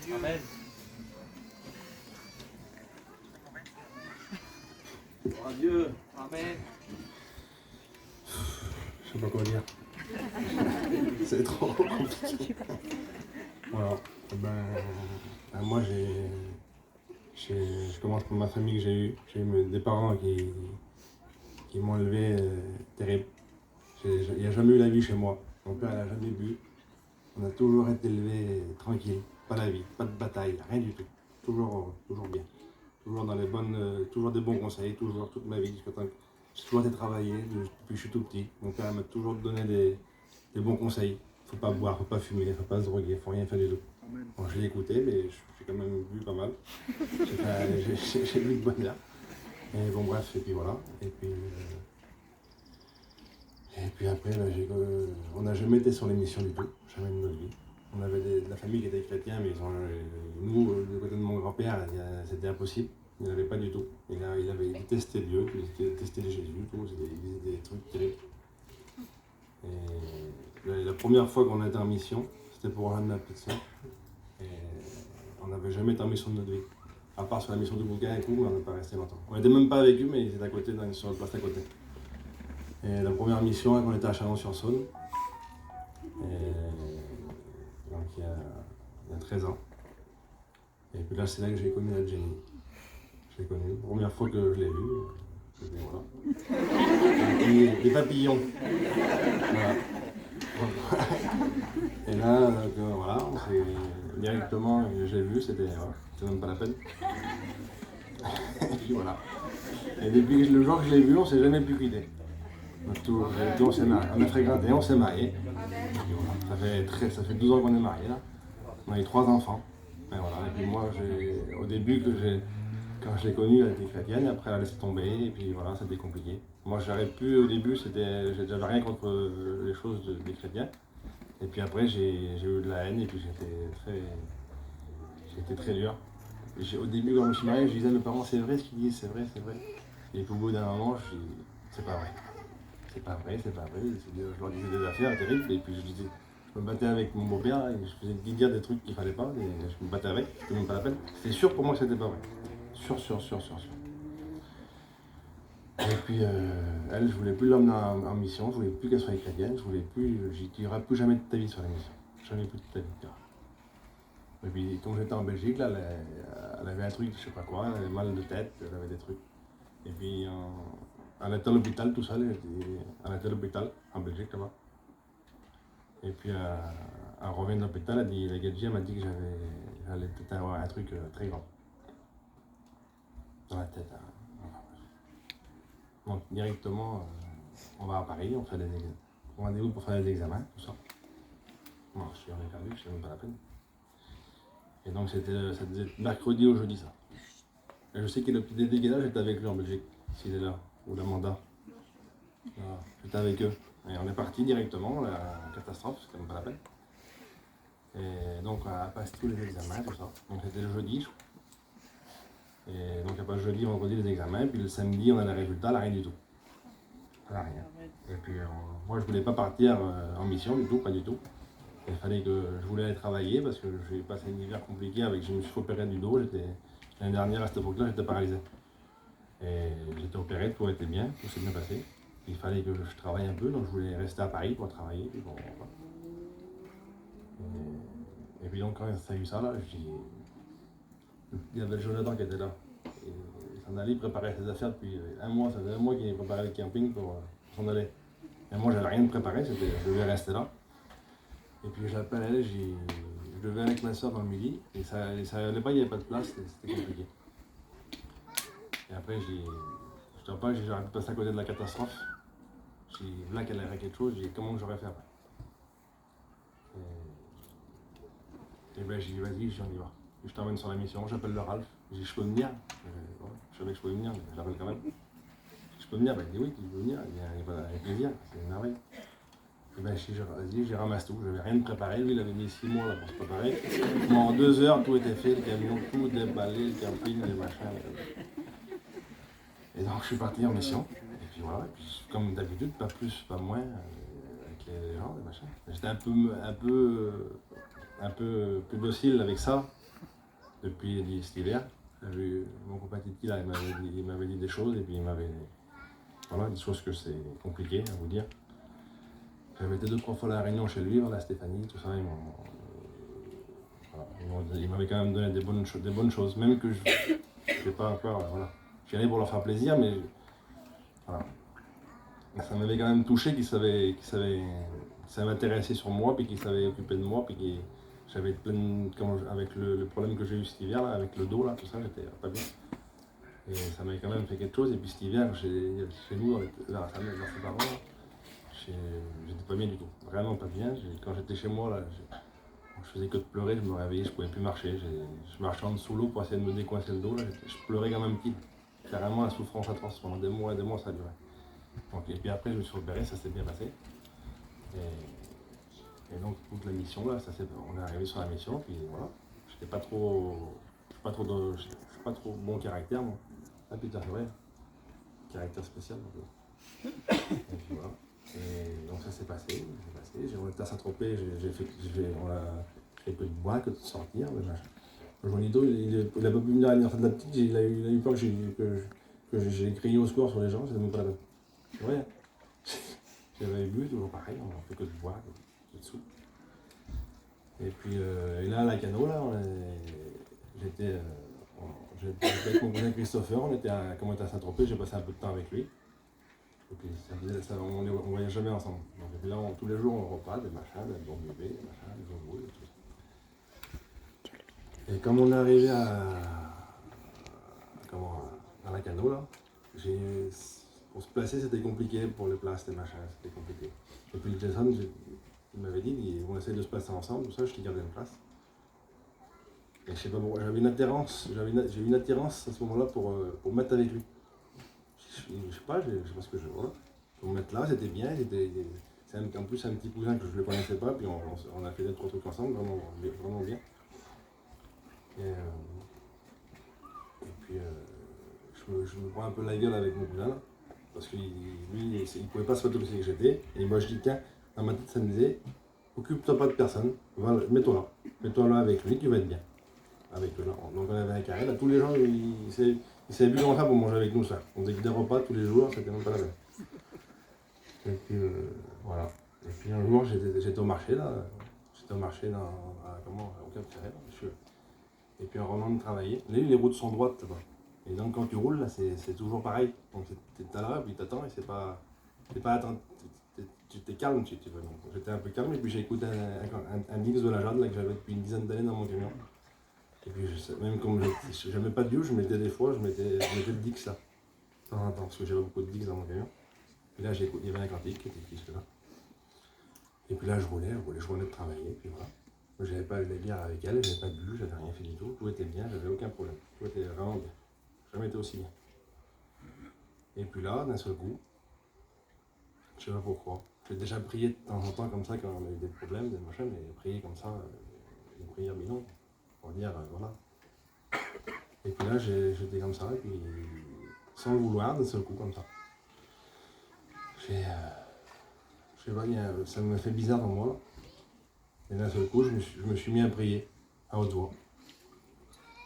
Amen. Gloire à Dieu. Amen. Je sais pas quoi dire. C'est trop compliqué. Voilà. Moi, je commence par ma famille que j'ai eue. J'ai eu des parents qui m'ont élevé terrible. Il n'y a jamais eu la vie chez moi. Mon père n'a jamais bu. On a toujours été élevés tranquilles. Pas la vie, pas de bataille, rien du tout. Toujours bien. Toujours dans les bonnes, toujours des bons conseils, toujours toute ma vie. J'ai toujours été travaillé depuis que je suis tout petit. Mon père m'a toujours donné des bons conseils. Faut pas boire, faut pas fumer, faut pas se droguer, faut rien faire du tout. Bon, je l'ai écouté, mais j'ai quand même bu pas mal. J'ai bu de bonne heure. Et bon, bref, et puis voilà. Et puis après, là, on n'a jamais été sur l'émission du tout, jamais de notre vie. On avait de la famille qui était chrétien, mais nous, du côté de mon grand-père, c'était impossible. Il n'avait pas du tout. Il détestait Dieu, il détestait Jésus, tout. Il faisait des trucs terribles. Et la première fois qu'on a été en mission, c'était pour rejoindre ma petite soeur. Et on n'avait jamais été en mission de notre vie. À part sur la mission du bouquin et tout, mais on n'est pas resté longtemps. On n'était même pas avec eux, mais ils étaient à côté, sur notre place à côté. Et la première mission, on était à Chalon-sur-Saône. Donc il y a 13 ans. Et puis là, c'est là que j'ai connu la Jenny. Je l'ai connue. La première fois que je l'ai vue, c'était voilà. Des papillons. Voilà. Et là, voilà, directement, j'ai vu, c'était même pas la peine. Et puis voilà. Et depuis le jour que je l'ai vu, on ne s'est jamais pu quitter. On s'est mariés, on a fréquenté, on s'est mariés. Voilà. Ça fait 12 ans qu'on est mariés là. On a eu 3 enfants. Et voilà. Et puis moi, au début, quand je l'ai connue, elle était chrétienne, et après elle a laissé tomber, et puis voilà, c'était compliqué. Moi, j'aurais pu, au début, j'avais rien contre les choses des chrétiens. Et puis après, j'ai eu de la haine, et puis j'étais très dur. Au début, quand je me suis marié, je disais à mes parents, c'est vrai ce qu'ils disent, c'est vrai, c'est vrai. Et puis au bout d'un moment, je dis, c'est pas vrai. C'est pas vrai, c'est pas vrai. Je leur disais des affaires terribles, et puis je me battais avec mon beau-père, et je faisais dire des trucs qu'il fallait pas, et je me battais avec, c'était même pas la peine. C'était sûr pour moi que c'était pas vrai. Sûr. Et puis elle, je voulais plus l'emmener en mission, je voulais plus qu'elle soit chrétienne, je voulais plus, j'ai dit, il n'y aura plus jamais de ta vie sur la mission. Jamais plus de ta vie. Et puis quand j'étais en Belgique, là, elle avait un truc, je sais pas quoi, elle avait mal de tête, elle avait des trucs. Et puis elle était à l'hôpital tout seul, elle était à l'hôpital en Belgique là-bas. Et puis elle revient de l'hôpital, elle dit, la Gadji m'a dit que j'allais peut-être avoir un truc très grand. Dans la tête. Donc directement, on va à Paris, on fait on rendez-vous pour faire des examens, tout ça. Bon, je suis perdu, je sais même pas la peine. Et donc ça disait mercredi au jeudi ça. Et je sais que le petit Dédé là, j'étais avec lui en Belgique, s'il est là, ou l'Amanda. Voilà, j'étais avec eux. Et on est parti directement, la catastrophe, c'était même pas la peine. Et donc on passe tous les examens, tout ça. Donc c'était le jeudi, je crois. Et donc il n'y a pas le jeudi, vendredi les examens, puis le samedi on a les résultats, là rien du tout. Là rien. Et puis moi je voulais pas partir en mission du tout, pas du tout. Il fallait que je voulais aller travailler parce que j'ai passé un hiver compliqué je me suis opéré du dos, l'année dernière à cette époque-là j'étais paralysé. Et j'étais opéré, tout était bien, tout s'est bien passé. Il fallait que je travaille un peu, donc je voulais rester à Paris pour travailler. Et, bon, voilà. Et puis donc quand ça a eu ça là, il y avait le Jonathan qui était là. Et il s'en allait préparer ses affaires depuis un mois, ça faisait un mois qu'il préparait le camping pour s'en aller. Et moi j'avais rien de préparé, je devais rester là. Et puis j'appelle elle, je devais avec ma soeur dans le midi, et ça allait pas, il n'y avait pas de place, c'était compliqué. Et après je te rappelle, j'aurais pu passer à côté de la catastrophe. J'ai dit là qu'elle avait quelque chose, j'ai dit comment j'aurais fait après. Et ben j'ai dit vas-y, on y va. Et je t'emmène sur la mission, j'appelle le Ralph, j'ai dit je peux venir. Je savais que je pouvais venir, mais j'appelle quand même. Je peux venir, ben il dit oui, tu peux venir, il va avec plaisir, c'est une merveille. Et ben j'ai ramasse tout, je n'avais rien de préparé, lui il avait mis 6 mois là pour se préparer. Moi en 2 heures tout était fait, le camion, tout déballé, le camping, les machins. Et donc je suis parti en mission, et puis voilà, et puis comme d'habitude, pas plus, pas moins, avec les gens, les machins. J'étais un peu plus docile avec ça, depuis cet hiver. J'ai vu mon copain Titi, là, il m'avait dit des choses et puis il m'avait. Voilà, des choses que c'est compliqué à vous dire. J'avais été 2-3 fois à la Réunion chez lui, voilà, Stéphanie, tout ça. Il m'avait quand même donné des bonnes choses, même que je n'ai pas encore. Voilà. J'y allais pour leur faire plaisir, mais voilà. Ça m'avait quand même touché qu'il savait intéresser sur moi, puis qu'il savait occuper de moi, puis qu'il j'avais avec le problème que j'ai eu cet hiver, là, avec le dos, là, tout ça, j'étais pas bien. Et ça m'avait quand même fait quelque chose. Et puis cet hiver, chez nous, dans ses parents, j'étais pas bien du tout. Vraiment pas bien. Quand j'étais chez moi, là, je faisais que de pleurer, je me réveillais, je pouvais plus marcher. Je marchais en dessous l'eau pour essayer de me décoincer le dos. Là, je pleurais comme un petit. Carrément, la souffrance atroce. Pendant des mois et des mois, ça a duré. Donc, et puis après, je me suis opéré, ça s'est bien passé. Et donc, toute la mission, là, on est arrivé sur la mission, puis voilà. J'étais pas trop. Je suis pas trop bon caractère, moi. Ah putain, c'est vrai. Caractère spécial. Et puis voilà. Et donc ça s'est passé. On était à Saint-Tropez, on a fait que de boire, que de sortir. Le Joanito, il a pas pu venir à l'anniversaire de la petite, il a eu peur que j'ai crié au score sur les gens, c'était même pas la peine. C'est vrai. J'avais bu, toujours pareil, on a fait que de boire, que de soupe. Et puis et là, à la Cano, là, j'étais avec mon cousin Christopher, comme on était à Saint-Tropez, j'ai passé un peu de temps avec lui. Et puis on ne voyait jamais ensemble. Donc, et puis là, tous les jours, on repas, des machins, des bons bébés, des machins, des bonbons, et tout ça. Et comme on est arrivé à la Cano, là, pour se placer, c'était compliqué pour les places, les machins, c'était compliqué. Et puis Jason, il m'avait dit, on essaie de se placer ensemble, tout ça, je t'ai gardé une place. Et je sais pas pourquoi, j'ai eu une attirance à ce moment-là pour me mettre avec lui. Je sais pas ce que je veux. Voilà. Pour me mettre là, c'était bien. En plus, c'est un petit cousin que je ne le connaissais pas, puis on a fait 2-3 trucs ensemble, vraiment bien. Et puis, je me prends un peu la gueule avec mon cousin, là, parce que lui, il ne pouvait pas se mettre aussi que j'étais. Et moi, je dis, tiens, dans ma tête, ça me disait, occupe-toi pas de personne, mets-toi là. Mets-toi là avec lui, tu vas être bien. Avec eux, là. Donc on avait un carré, là, tous les gens, ils savaient plus comment faire pour manger avec nous, ça. On faisait des repas tous les jours, c'était même pas la peine. Et puis, voilà. Et puis un jour, j'étais au marché, là. J'étais au marché au Cap-Ferret, et puis en rentrant de travailler, là, les routes sont droites, quoi. Et donc quand tu roules, là, c'est toujours pareil. Donc t'es là, puis t'attends, et c'est pas attendre. T'es calme, tu vois. Donc j'étais un peu calme, et puis j'ai écouté un Dix de la Jade, là, que j'avais depuis une dizaine d'années dans mon camion. Et puis même comme je n'aimais pas de vieux, je mettais le Dix là, de temps en temps, parce que j'avais beaucoup de Dix dans mon camion. Et là, il y avait un cantique qui était juste là. Et puis là, je roulais de travailler, puis voilà. J'avais pas eu la bière avec elle, j'avais pas bu, j'avais rien fait du tout était bien, j'avais aucun problème. Tout était vraiment bien. Jamais été aussi bien. Et puis là, d'un seul coup, je sais pas pourquoi. J'ai déjà prié de temps en temps comme ça quand on a eu des problèmes, des machins, mais prier comme ça, une prière bidon, pour dire voilà. Et puis là, j'étais comme ça, et puis sans le vouloir, d'un seul coup, comme ça. Je sais pas, ça me fait bizarre dans moi. Et d'un seul coup, je me suis mis à prier à haute voix.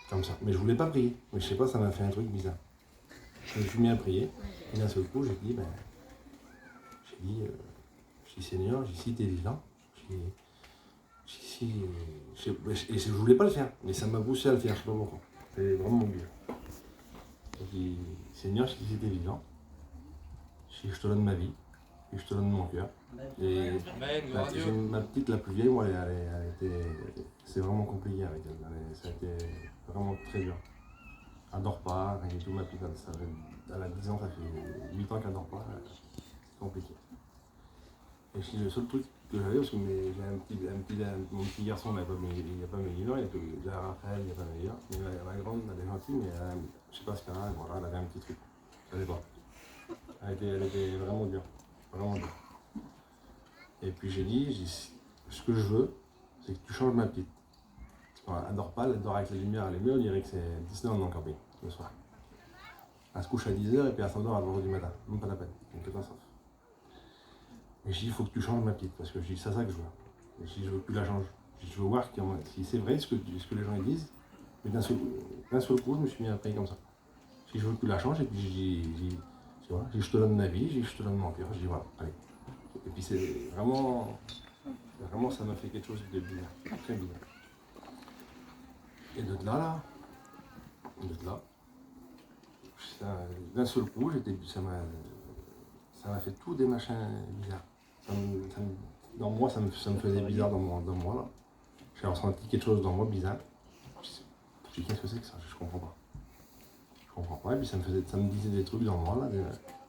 Comme ça. Mais je voulais pas prier. Mais je sais pas, ça m'a fait un truc bizarre. Je me suis mis à prier. Et d'un seul coup, j'ai dit, Seigneur, si t'es vivant, et je voulais pas le faire, mais ça m'a poussé à le faire, je sais pas pourquoi. C'est vraiment mon but. J'ai dit, Seigneur, si t'es vivant, si je te donne ma vie, et je te donne mon cœur. Et ma petite, la plus vieille, moi, c'est vraiment compliqué avec elle. Ça a été vraiment très dur. Elle dort pas, rien du tout. Ma petite, elle a 10 ans, ça fait 8 ans qu'elle dort pas. C'est compliqué. Et c'est le seul truc que j'avais, parce que j'ai mon petit garçon, il n'y a pas meilleur, il y a que Raphaël, il n'y a pas meilleur. Mais ma grande, elle est gentille, mais je sais pas ce qu'elle a, voilà, elle avait un petit truc. Je savais pas. Elle était vraiment dure. Vraiment dure. Et puis j'ai dit, ce que je veux, c'est que tu changes ma petite. Elle dort pas, elle dort avec la lumière allumée, on dirait que c'est Disneyland dans le camping, le soir. Elle se couche à 10h et puis elle s'endort à 2h du matin. Même pas la peine, c'est une catastrophe. Et je dis, il faut que tu changes ma petite, parce que je dis, c'est ça que je veux. Et je dis, je veux que tu la changes. Je veux voir si c'est vrai ce que les gens disent, Mais d'un seul coup, je me suis mis à prier comme ça. Si je veux que tu la changes, et puis voilà, je te donne ma vie, je te donne mon cœur, je dis voilà, allez. Et puis c'est vraiment, ça m'a fait quelque chose de bizarre, très bizarre. Et de là, d'un seul coup, ça m'a fait tout des machins bizarres. Dans moi, ça me faisait bizarre dans moi là. J'ai ressenti quelque chose dans moi bizarre. Je dis qu'est-ce que c'est que ça? Je comprends pas. Je comprends pas. Et puis ça me disait des trucs dans moi là,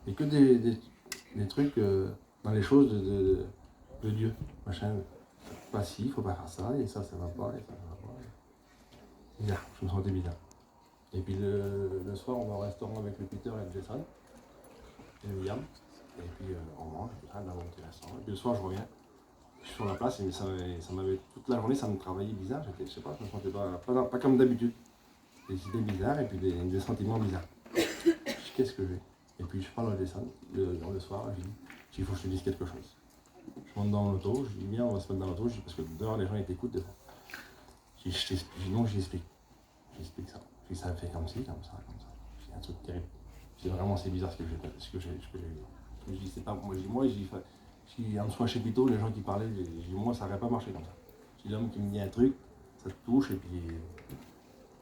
et que des trucs dans les choses de Dieu, machin. Pas si, faut pas faire ça, et ça va pas, et ça va pas. Bizarre, je me sentais bizarre. Et puis le soir, on va au restaurant avec le Peter et le Jason, et le William. Et puis on mange, et puis là, dans mon petit restaurant. Et puis le soir, je reviens. Je suis sur la place, et ça m'avait toute la journée, ça me travaillait bizarre. Je sais pas, je me sentais pas comme d'habitude. Des idées bizarres, et puis des sentiments bizarres. Je dis, qu'est-ce que j'ai? Et puis je parle à Jason, le soir, je dis, il faut que je te dise quelque chose. Je monte dans l'auto, je dis, viens, on va se mettre dans l'auto, parce que dehors, les gens, ils t'écoutent des fois. Je dis, non, j'explique ça. Je dis, ça fait comme ci, comme ça. C'est un truc terrible. C'est vraiment, c'est bizarre ce que j'ai eu. Je dis, c'est pas, moi, si en soi chez Pito, les gens qui parlaient, je dis, moi, ça n'aurait pas marché comme ça. Si l'homme qui me dit un truc, ça te touche, et puis,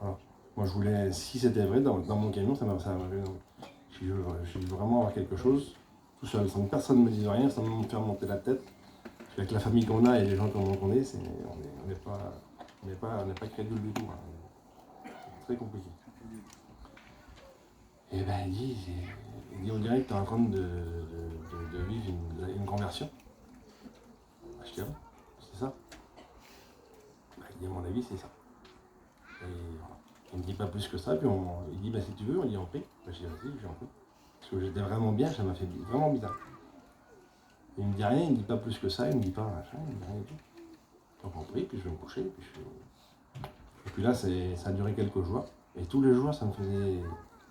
voilà. Moi, je voulais, si c'était vrai, dans mon camion, ça m'arrivait. Si je veux vraiment avoir quelque chose, tout seul, sans que personne ne me dise rien, sans me faire monter la tête. Avec la famille qu'on a et les gens qu'on est, on n'est pas crédule du tout. Hein. C'est très compliqué. Et ben il dit on dirait que tu es en train de vivre une conversion. Je dis ah bon, c'est ça. Ben, il dit à mon avis c'est ça. Et voilà. Il me dit pas plus que ça, puis il dit si tu veux, on dit on prie. Ben, je dis vas-y, j'ai en prie. Parce que j'étais vraiment bien, ça m'a fait vraiment bizarre. Il me dit rien, il me dit pas plus que ça, il me dit pas machin, il me dit rien du tout. Donc on prie, puis je vais me coucher, et puis là ça a duré quelques jours. Et tous les jours ça me faisait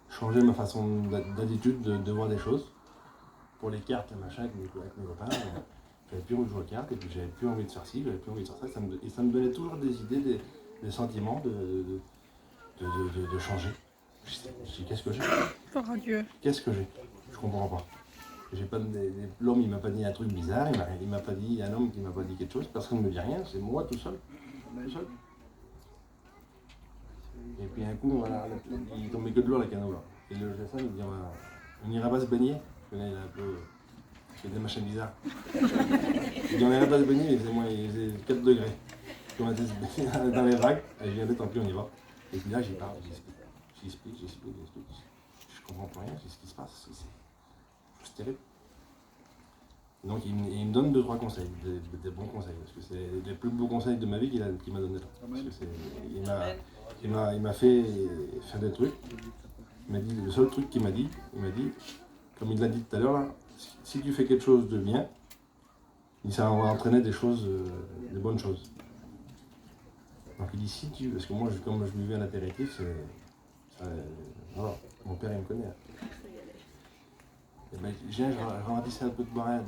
changer ma façon d'attitude de voir des choses. Pour les cartes, machin, avec mes copains, j'avais plus envie de jouer aux cartes, et puis j'avais plus envie de faire ci, j'avais plus envie de faire ça. Et ça me donnait toujours des idées, des sentiments de changer. Je dis qu'est-ce que j'ai? Oh Dieu. Qu'est-ce que j'ai? Je comprends pas. L'homme il m'a pas dit un truc bizarre, il m'a pas dit un homme qui m'a pas dit quelque chose, personne ne me dit rien, c'est moi tout seul. Et puis un coup, voilà, il tombait que de l'eau la canot là. Et le Jason il me dit on n'ira pas se baigner, parce que là il est un peu. Il y a des machins bizarres. Il dit on n'ira pas se baigner, il faisait 4 degrés. Puis on était dans les vagues, et je viens tant pis on y va. Et puis là j'y parle, j'explique. Je comprends plus rien, c'est ce qui se passe, c'est terrible. Donc il me donne 2-3 conseils, des bons conseils, parce que c'est les plus beaux conseils de ma vie qu'il m'a donné là. Parce que il m'a fait faire des trucs. Il m'a dit, le seul truc il m'a dit, comme il l'a dit tout à l'heure là, si tu fais quelque chose de bien, ça va entraîner des choses, des bonnes choses. Donc il dit parce que moi comme je vivais à l'apéritif, voilà, mon père il me connaît. Et ben, je ralentissais un peu de boire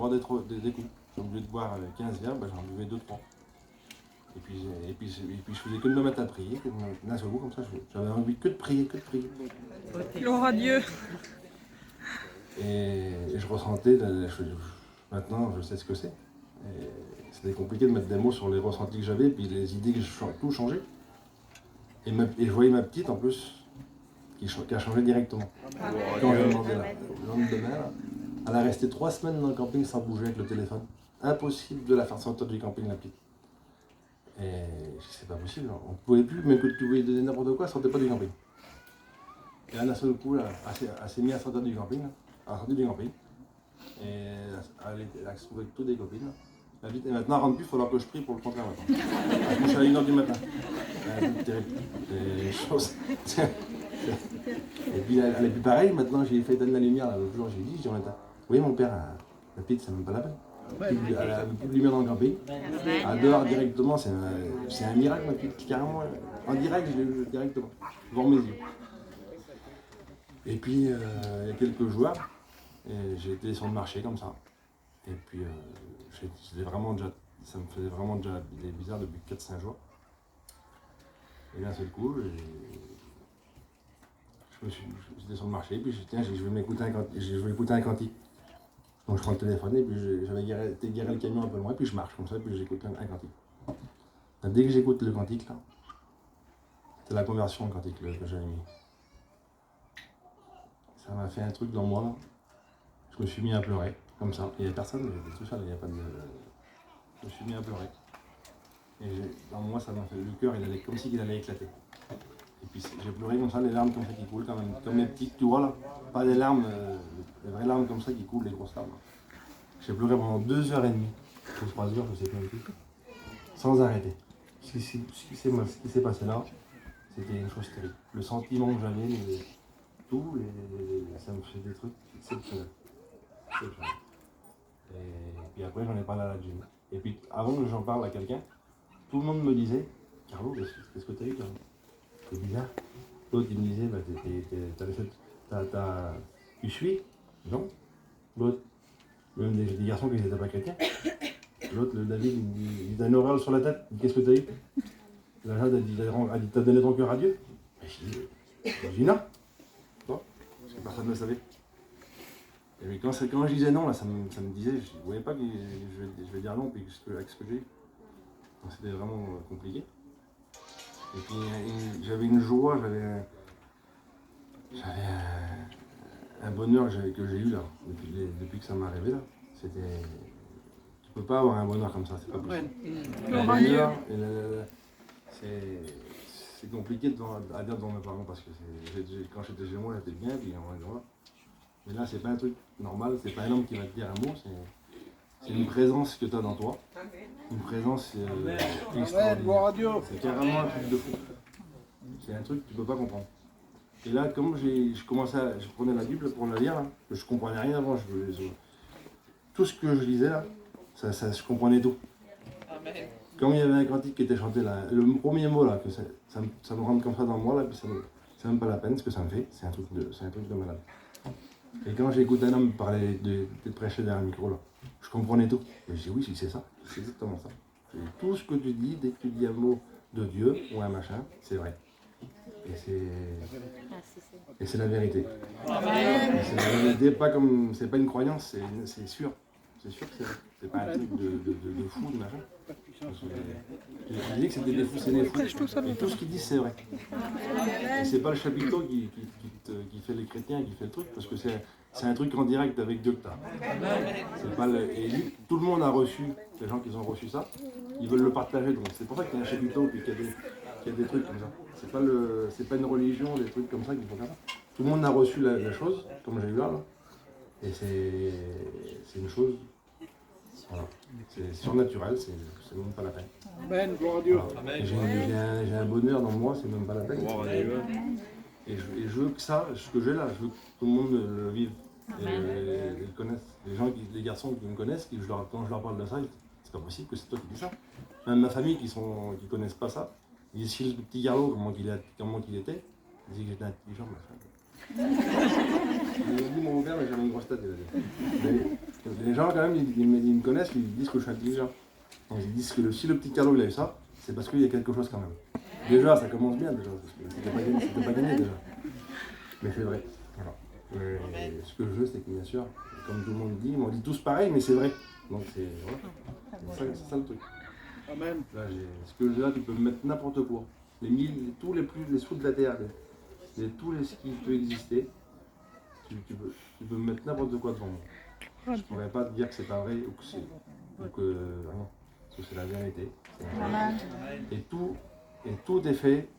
des coups. Au lieu de boire 15 verres, ben, j'en buvais 2-3. Et puis je faisais que de me mettre à prier, d'un seul coup comme ça, j'avais envie que de prier. Gloire à Dieu. Et je ressentais, maintenant je sais ce que c'est. C'était compliqué de mettre des mots sur les ressentis que j'avais, puis les idées que tout changé. Et je voyais ma petite en plus, qui a changé directement. Quand j'ai demandé le lendemain, là, elle a resté 3 semaines dans le camping sans bouger avec le téléphone. Impossible de la faire sortir du camping, la petite. Et c'est pas possible, on ne pouvait plus, même que tu voulais donner n'importe quoi, elle sortait pas du camping. Et d'un seul coup, là, elle s'est mise à sortir du camping, et elle a trouvé toutes des copines. Et maintenant, elle rentre plus, il va falloir que je prie pour le contraire maintenant. Elle se couche à 1h du matin. C'est terrible. Des choses. Et puis elle est plus pareille, maintenant j'ai fait éteindre la lumière l'autre jour, j'ai dit, vous voyez mon père, la petite, ça ne vaut pas la peine. Elle a plus de lumière dans le camping. Elle dehors directement, c'est un miracle ma petite, carrément. En direct, je l'ai vu directement, devant mes yeux. Et puis il y a quelques jours, j'ai été sur le marché comme ça. Et puis ça me faisait vraiment déjà bizarre depuis 4-5 jours. Et d'un seul coup, j'étais sur le marché, puis tiens, je vais écouter un cantique. Donc je prends le téléphone et puis j'avais garé le camion un peu loin, puis je marche comme ça, puis j'écoute un cantique. Dès que j'écoute le cantique, là, c'est la conversion le cantique que j'avais mis. Ça m'a fait un truc dans moi, là. Je me suis mis à pleurer, comme ça. Il n'y avait personne, j'étais tout seul, il n'y a pas de... Je me suis mis à pleurer. Et dans moi, ça m'a fait... Le cœur, il allait comme s'il allait éclater. Et puis j'ai pleuré comme ça, les larmes comme ça qui coulent, quand même, comme les petites, tu vois là. Pas des larmes, des vraies larmes comme ça qui coulent, les grosses larmes. J'ai pleuré pendant 2h30, ou 3 heures, je sais pas plus, sans arrêter. Ce qui s'est passé là, c'était une chose terrible. Le sentiment que j'avais, ça me fait des trucs exceptionnels. Et puis après, j'en ai parlé à la gym. Et puis avant que j'en parle à quelqu'un, tout le monde me disait, Carlo, qu'est-ce que t'as eu, Carlo? C'est bizarre. L'autre, il me disait, tu suis? Non. L'autre, même des garçons qui n'étaient pas chrétiens. L'autre, le David, il a une auréole sur la tête. Qu'est-ce que t'as eu? La Jade a dit, t'as donné ton cœur à Dieu? Je dis non. Toi? Parce que personne ne le savait. Et puis quand je disais non, là, ça me disait, je ne voyais pas que je vais dire non, puis avec ce que j'ai eu. Donc c'était vraiment compliqué. Et puis j'avais une joie, j'avais un bonheur que j'ai eu là, depuis que ça m'est arrivé là. C'était... Tu peux pas avoir un bonheur comme ça, c'est pas possible. Le bonheur, c'est compliqué à dire devant mes parents parce que quand j'étais chez moi, j'étais bien, puis voilà. Mais là, c'est pas un truc normal, c'est pas un homme qui va te dire un mot, c'est une présence que tu as dans toi. Une présence extraordinaire. C'est carrément un truc de fou. C'est un truc que tu peux pas comprendre. Et là, comme je prenais la Bible pour la lire, là, je comprenais rien avant. Tout ce que je lisais là, je comprenais tout. Comme il y avait un cantique qui était chanté là, le premier mot là, que ça me rentre comme ça dans moi là, puis c'est même pas la peine ce que ça me fait. C'est un truc de malade. Et quand j'écoute un homme parler de prêcher derrière un micro là, je comprenais tout. Et je dis oui, c'est ça, c'est exactement ça. Et tout ce que tu dis, dès que tu dis un mot de Dieu ou un machin, c'est vrai. Et c'est la vérité. Et c'est la vérité, c'est pas une croyance, c'est sûr. C'est sûr que c'est vrai. C'est pas un truc de fou, de machin. Je dis que c'était des fous, c'est des fous. Et tout ce qu'ils disent, c'est vrai. Et c'est pas le chapiteau qui fait les chrétiens, qui fait le truc, parce que c'est un truc en direct avec Dieu que t'as. C'est pas et lui, tout le monde a reçu, les gens qui ont reçu ça, ils veulent le partager. Donc c'est pour ça qu'il y a un chapiteau et qu'il y a des trucs comme ça. C'est pas une religion, des trucs comme ça qu'il faut faire. Tout le monde a reçu la chose, comme j'ai eu là. Et c'est une chose. Voilà. C'est surnaturel, c'est même pas la peine. Amen, gloire à Dieu. Voilà. J'ai un bonheur dans moi, c'est même pas la peine. Et je veux que ça, ce que j'ai là, je veux que tout le monde le vive. Et le connaisse. Les garçons qui me connaissent, quand je leur parle de ça, c'est pas possible que c'est toi qui dis ça. Même ma famille qui connaissent pas ça, ils disent si le petit Carlo, comment qu'il était, ils disent que j'étais intelligent, machin. Il dit mon père, mais j'avais une grosse tête. Les gens, quand même, ils me connaissent, ils disent que je suis intelligent. Donc, ils disent que si le petit Carlo il a eu ça, c'est parce qu'il y a quelque chose quand même. Déjà, ça commence bien, déjà, parce que c'était pas gagné déjà. Mais c'est vrai. Voilà. Ce que je veux, c'est que bien sûr, comme tout le monde dit, ils m'ont dit tous pareil, mais c'est vrai. Donc c'est ça le truc. Amen. Là, ce que j'ai là, tu peux me mettre n'importe quoi. Tous les sous de la terre. Tous les ce qui peut exister, tu peux me mettre n'importe quoi devant moi. Je ne pourrais pas te dire que c'est pas vrai ou que c'est la vérité. Et tout est fait.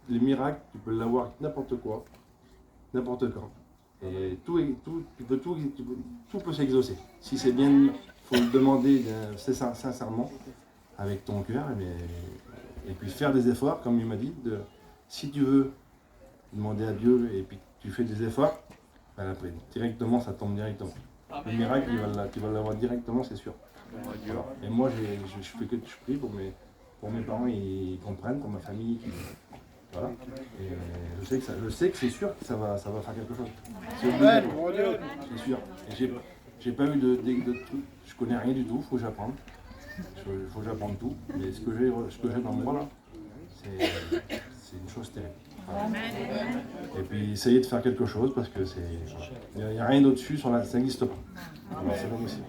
Les miracles, tu peux l'avoir n'importe quoi, n'importe quand. Et tout peut s'exaucer. Si c'est bien, il faut le demander sincèrement, avec ton cœur, et puis faire des efforts, comme il m'a dit, si tu veux demander à Dieu et puis tu fais des efforts, ben après, directement, ça tombe directement. Le miracle, tu vas l'avoir directement, c'est sûr. Voilà. Et moi, je prie pour mes parents, ils comprennent, pour ma famille. Voilà. Et je sais que c'est sûr que ça va faire quelque chose. C'est sûr. Et j'ai pas eu de trucs, je connais rien du tout, il faut que j'apprenne. Il faut que j'apprenne tout. Mais ce que j'ai dans moi là, C'est une chose terrible. Voilà. Et puis essayez de faire quelque chose parce que il n'y a rien au-dessus, ça n'existe pas. C'est pas possible.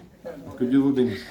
Que Dieu vous bénisse.